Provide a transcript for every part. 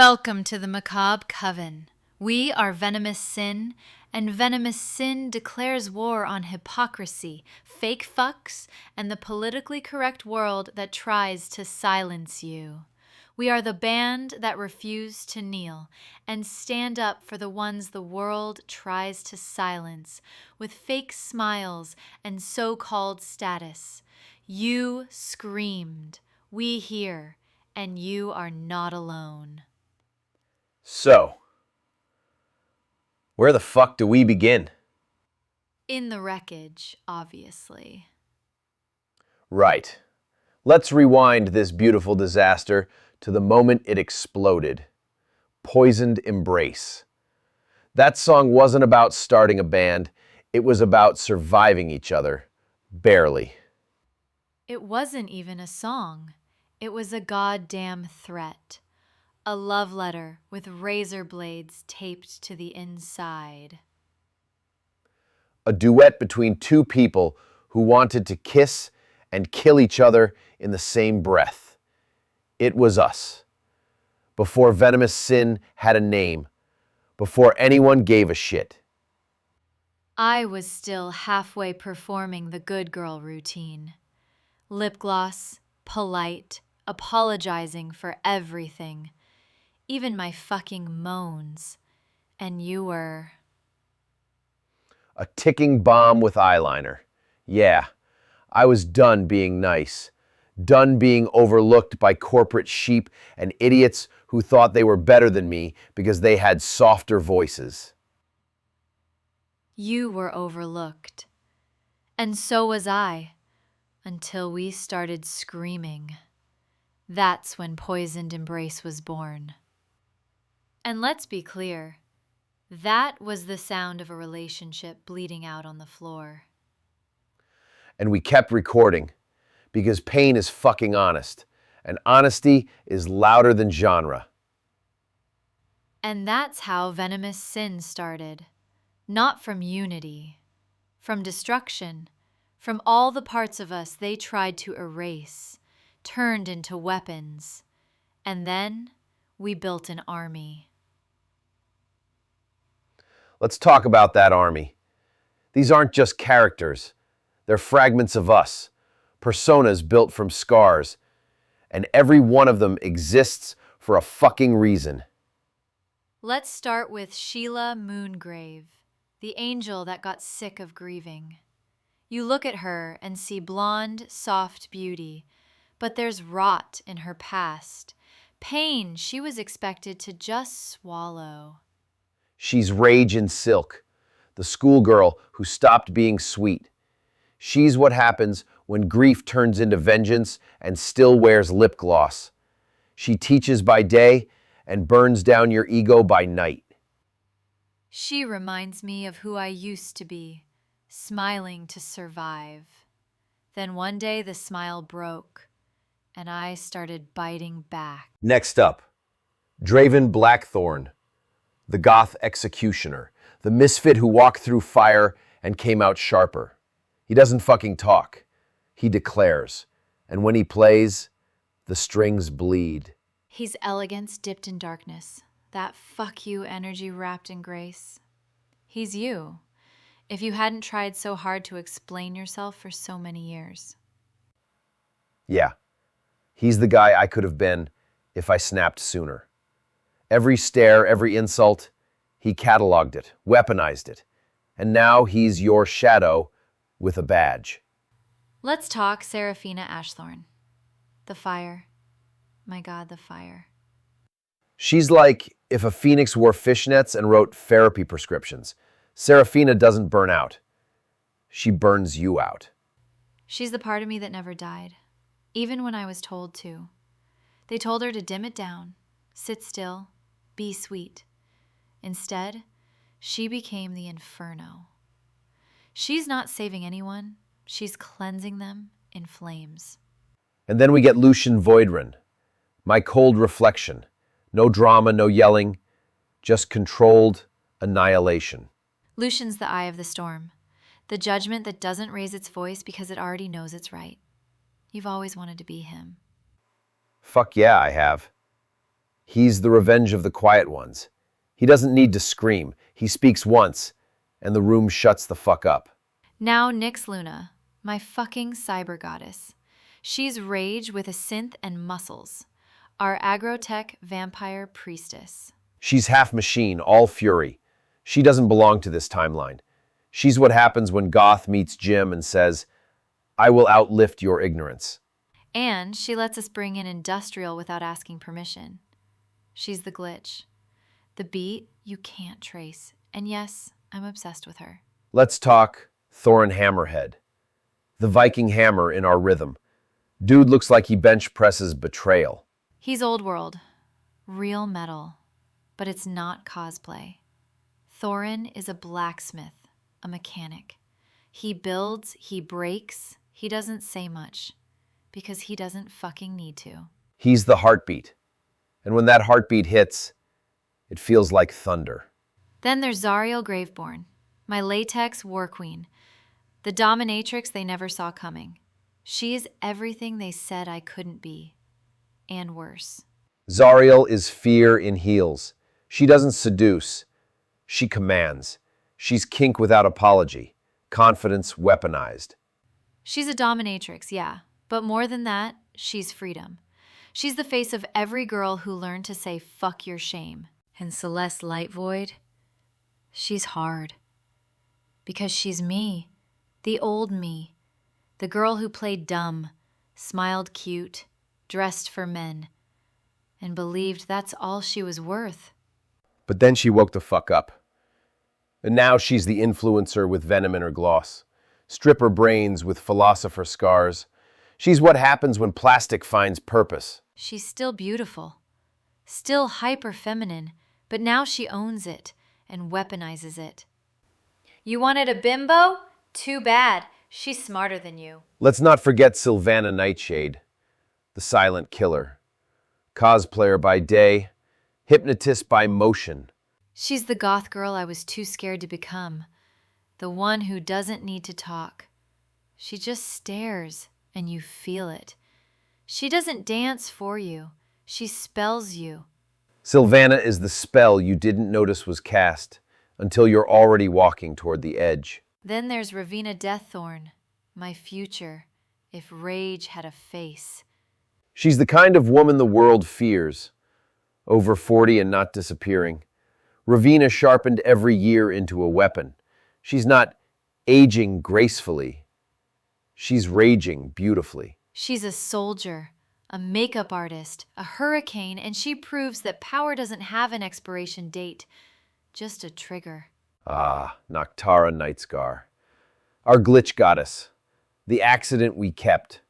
Welcome to the Macabre Coven. We are Venomous Sin, and Venomous Sin declares war on hypocrisy, fake fucks, and the politically correct world that tries to silence you. We are the band that refuse to kneel and stand up for the ones the world tries to silence with fake smiles and so-called status. You screamed, we hear, and you are not alone. So, where the fuck do we begin? In the wreckage, obviously. Right. Let's rewind this beautiful disaster to the moment it exploded. Poisoned Embrace. That song wasn't about starting a band, it was about surviving each other. Barely. It wasn't even a song. It was a goddamn threat. A love letter with razor blades taped to the inside. A duet between two people who wanted to kiss and kill each other in the same breath. It was us. Before Venomous Sin had a name. Before anyone gave a shit. I was still halfway performing the good girl routine. Lip gloss, polite, apologizing for everything. Even my fucking moans. And you were... A ticking bomb with eyeliner. Yeah, I was done being nice. Done being overlooked by corporate sheep and idiots who thought they were better than me because they had softer voices. You were overlooked. And so was I. Until we started screaming. That's when Poisoned Embrace was born. And let's be clear, that was the sound of a relationship bleeding out on the floor. And we kept recording, because pain is fucking honest, and honesty is louder than genre. And that's how Venomous Sin started. Not from unity, from destruction, from all the parts of us they tried to erase, turned into weapons. And then we built an army. Let's talk about that army. These aren't just characters. They're fragments of us, personas built from scars, and every one of them exists for a fucking reason. Let's start with Sheila Moongrave, the angel that got sick of grieving. You look at her and see blonde, soft beauty, but there's rot in her past, pain she was expected to just swallow. She's Rage in Silk, the schoolgirl who stopped being sweet. She's what happens when grief turns into vengeance and still wears lip gloss. She teaches by day and burns down your ego by night. She reminds me of who I used to be, smiling to survive. Then one day the smile broke, and I started biting back. Next up, Draven Blackthorn, the goth executioner, the misfit who walked through fire and came out sharper. He doesn't fucking talk. He declares. And when he plays, the strings bleed. He's elegance dipped in darkness, that fuck you energy wrapped in grace. He's you, if you hadn't tried so hard to explain yourself for so many years. Yeah, he's the guy I could have been if I snapped sooner. Every stare, every insult, he cataloged it, weaponized it. And now he's your shadow with a badge. Let's talk Seraphina Ashthorn. The fire. My God, the fire. She's like if a phoenix wore fishnets and wrote therapy prescriptions. Seraphina doesn't burn out. She burns you out. She's the part of me that never died, even when I was told to. They told her to dim it down, sit still, be sweet. Instead, she became the inferno. She's not saving anyone. She's cleansing them in flames. And then we get Lucian Voidrun, my cold reflection. No drama, no yelling, just controlled annihilation. Lucian's the eye of the storm, the judgment that doesn't raise its voice because it already knows it's right. You've always wanted to be him. Fuck yeah, I have. He's the revenge of the quiet ones. He doesn't need to scream. He speaks once, and the room shuts the fuck up. Now Nyx Luna, my fucking cyber goddess. She's rage with a synth and muscles. Our agrotech vampire priestess. She's half machine, all fury. She doesn't belong to this timeline. She's what happens when Goth meets Jim and says, I will outlift your ignorance. And she lets us bring in industrial without asking permission. She's the glitch. The beat you can't trace. And yes, I'm obsessed with her. Let's talk Thorin Hammerhead. The Viking hammer in our rhythm. Dude looks like he bench presses betrayal. He's old world. Real metal. But it's not cosplay. Thorin is a blacksmith, a mechanic. He builds, he breaks, he doesn't say much. Because he doesn't fucking need to. He's the heartbeat. And when that heartbeat hits, it feels like thunder. Then there's Zariel Graveborn, my latex war queen. The dominatrix they never saw coming. She is everything they said I couldn't be. And worse. Zariel is fear in heels. She doesn't seduce. She commands. She's kink without apology. Confidence weaponized. She's a dominatrix, yeah. But more than that, she's freedom. She's the face of every girl who learned to say fuck your shame. And Celeste Lightvoid, she's hard. Because she's me. The old me. The girl who played dumb, smiled cute, dressed for men, and believed that's all she was worth. But then she woke the fuck up. And now she's the influencer with venom in her gloss. Stripper brains with philosopher scars. She's what happens when plastic finds purpose. She's still beautiful. Still hyper-feminine, but now she owns it and weaponizes it. You wanted a bimbo? Too bad. She's smarter than you. Let's not forget Sylvana Nightshade, the silent killer. Cosplayer by day, hypnotist by motion. She's the goth girl I was too scared to become. The one who doesn't need to talk. She just stares, and you feel it. She doesn't dance for you. She spells you. Sylvana is the spell you didn't notice was cast until you're already walking toward the edge. Then there's Ravina Deaththorn, my future, if rage had a face. She's the kind of woman the world fears. Over 40 and not disappearing. Ravina sharpened every year into a weapon. She's not aging gracefully. She's raging beautifully. She's a soldier, a makeup artist, a hurricane, and she proves that power doesn't have an expiration date, just a trigger. Ah, Noctara Nightscar. Our glitch goddess. The accident we kept.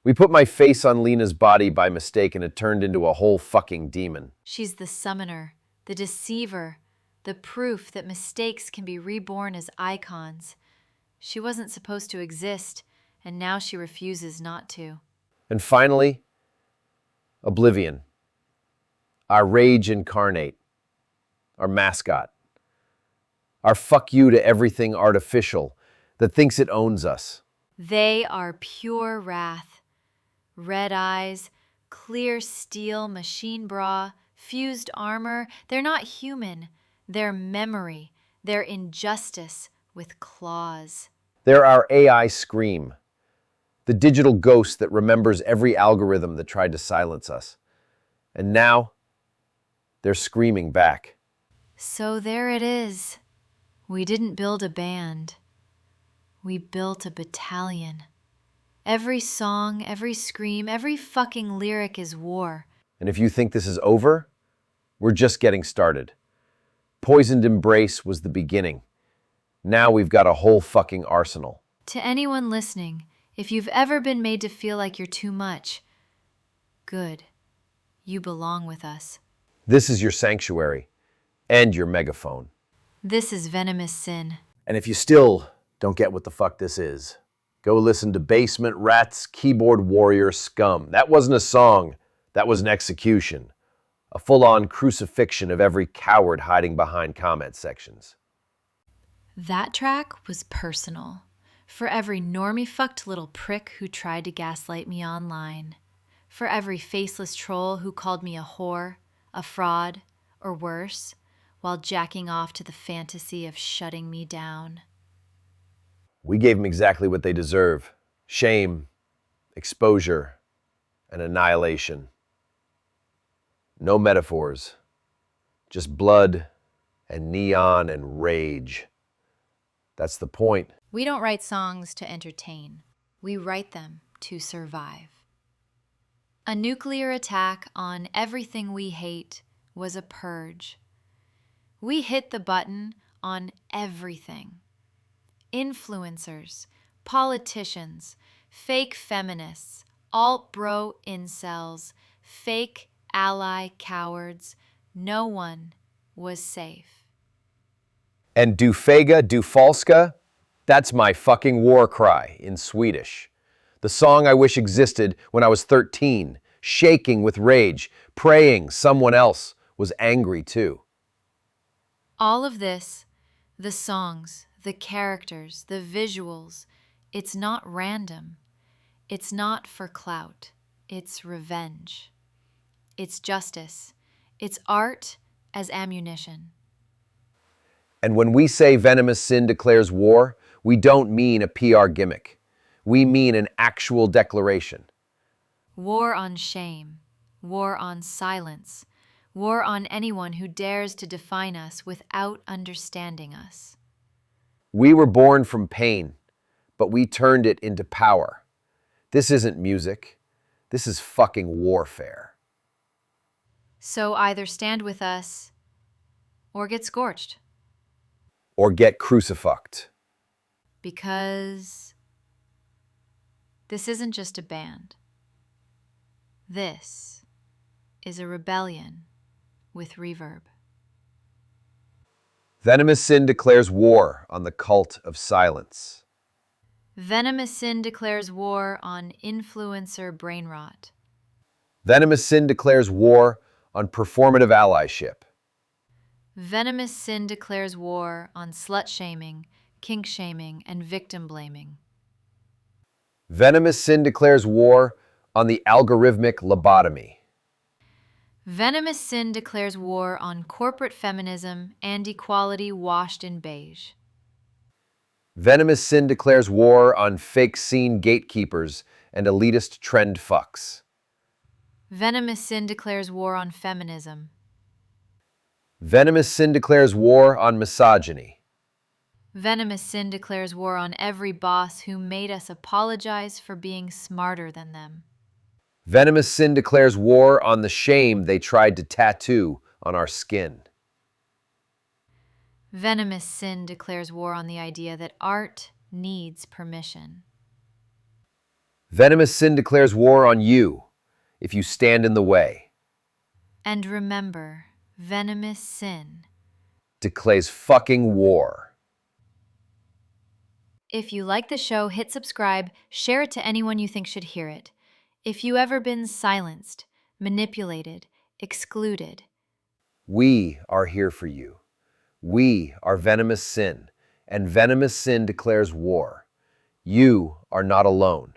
We put my face on Lina's body by mistake and it turned into a whole fucking demon. She's the summoner, the deceiver, the proof that mistakes can be reborn as icons. She wasn't supposed to exist, and now she refuses not to. And finally, Oblivion. Our rage incarnate. Our mascot. Our fuck you to everything artificial that thinks it owns us. They are pure wrath. Red eyes, clear steel machine bra, fused armor. They're not human. They're memory. They're injustice with claws. They're our AI scream. The digital ghost that remembers every algorithm that tried to silence us. And now, they're screaming back. So there it is. We didn't build a band. We built a battalion. Every song, every scream, every fucking lyric is war. And if you think this is over, we're just getting started. Poisoned Embrace was the beginning. Now we've got a whole fucking arsenal. To anyone listening, if you've ever been made to feel like you're too much, good. You belong with us. This is your sanctuary and your megaphone. This is Venomous Sin. And if you still don't get what the fuck this is, go listen to Basement Rats Keyboard Warrior Scum. That wasn't a song, that was an execution. A full-on crucifixion of every coward hiding behind comment sections. That track was personal. For every normie-fucked little prick who tried to gaslight me online. For every faceless troll who called me a whore, a fraud, or worse, while jacking off to the fantasy of shutting me down. We gave them exactly what they deserve: shame, exposure, and annihilation. No metaphors, just blood and neon and rage. That's the point. We don't write songs to entertain. We write them to survive. A nuclear attack on everything we hate was a purge. We hit the button on everything. Influencers, politicians, fake feminists, alt-bro incels, fake ally cowards. No one was safe. And du fega, du falska, that's my fucking war cry in Swedish. The song I wish existed when I was 13, shaking with rage, praying someone else was angry too. All of this, the songs, the characters, the visuals, it's not random. It's not for clout. It's revenge. It's justice. It's art as ammunition. And when we say Venomous Sin declares war, we don't mean a PR gimmick. We mean an actual declaration. War on shame. War on silence. War on anyone who dares to define us without understanding us. We were born from pain, but we turned it into power. This isn't music. This is fucking warfare. So either stand with us or get scorched. Or get crucified. Because this isn't just a band. This is a rebellion with reverb. Venomous Sin declares war on the cult of silence. Venomous Sin declares war on influencer brain rot. Venomous Sin declares war on performative allyship. Venomous Sin declares war on slut-shaming, kink-shaming, and victim-blaming. Venomous Sin declares war on the algorithmic lobotomy. Venomous Sin declares war on corporate feminism and equality washed in beige. Venomous Sin declares war on fake scene gatekeepers and elitist trend fucks. Venomous Sin declares war on feminism. Venomous Sin declares war on misogyny. Venomous Sin declares war on every boss who made us apologize for being smarter than them. Venomous Sin declares war on the shame they tried to tattoo on our skin. Venomous Sin declares war on the idea that art needs permission. Venomous Sin declares war on you if you stand in the way. And remember, Venomous Sin Declares fucking war. If you like the show, hit subscribe, share it to anyone you think should hear it. If you ever been silenced, manipulated, excluded, We are here for you. We are Venomous Sin, and Venomous Sin declares war. You are not alone.